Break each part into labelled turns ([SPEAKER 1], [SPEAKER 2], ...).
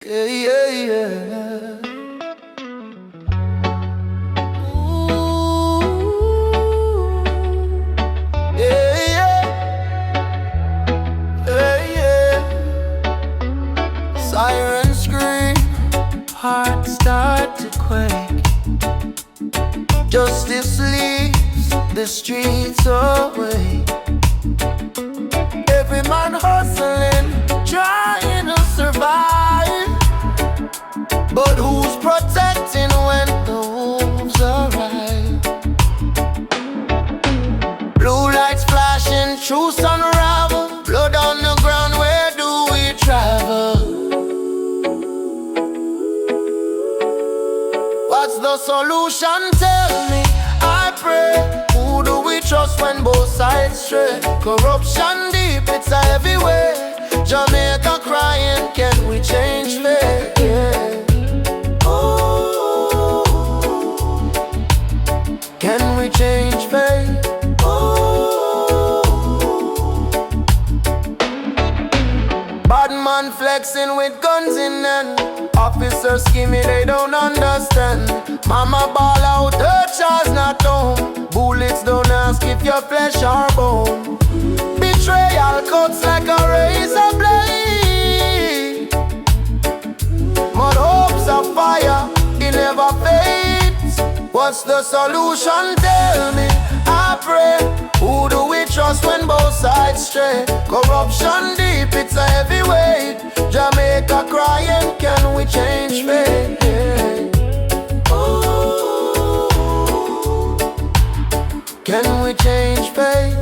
[SPEAKER 1] Yeah, yeah, yeah. Ooh, yeah, yeah, yeah, yeah. Siren scream, heart start to quake. Justice leaves the streets away. Every man hustling, trying to survive. But who's protecting when the wolves arrive? Blue lights flashing, truths unravel. Blood on the ground, where do we travel? What's the solution? Tell me, I pray. Who do we trust when both sides stray? Corruption deep, it's a heavy weight. Jamaica crying, can we change fate? Yeah. Can we change fate? Bad man flexing with guns in hand. Officers scheming, they don't understand. Mama ball out, her child's not home. Bullets don't ask if you're flesh or bone. Betrayal cuts like a razor blade. But hope's a fire, it never fades. What's the solution? Tell me, I pray. Who do we trust when both sides stray? Corruption deep, it's a heavy weight. Jamaica crying, can we change fate? Yeah. Ooh. Can we change fate?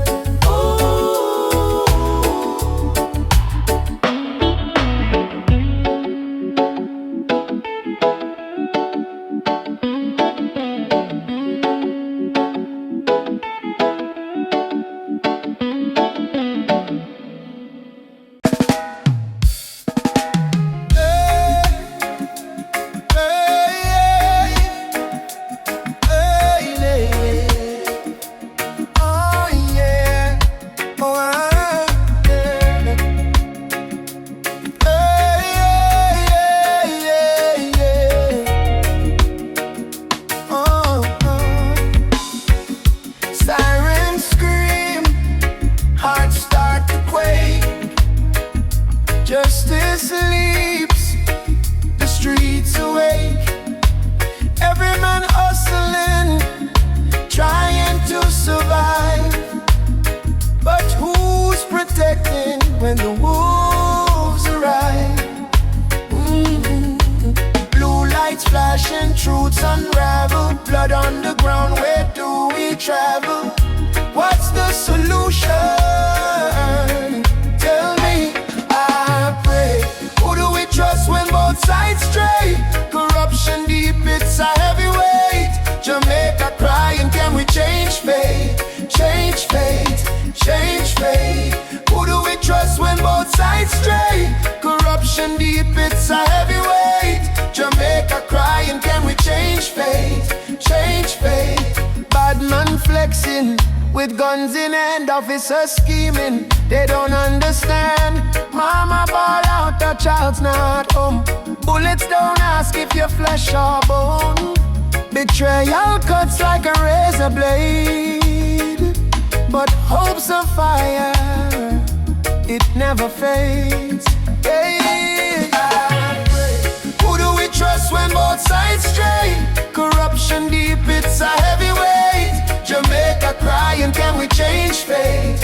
[SPEAKER 1] Justice sleeps, the streets awake. Every man hustling, trying to survive. But who's protecting when the wolves arrive? Blue lights flashing, truths unravel. Blood on the ground, where do we travel? What's the solution? Tell me, trust when both sides stray. Corruption deep, it's a heavy weight. Jamaica crying, can we change fate? Change fate, change fate. Who do we trust when both sides stray? Corruption deep, it's a heavy weight. Jamaica crying, can we change fate? Change fate. Bad man flexing with guns in hand, officers scheming, they don't understand. Mama ball out, the child's not home. Bullets don't ask if you're flesh or bone. Betrayal cuts like a razor blade. But hope's a fire, it never fades. Hey, who do we trust when both sides stray? Corruption deep, it's a heavy weight. Jamaica crying, can we change fate?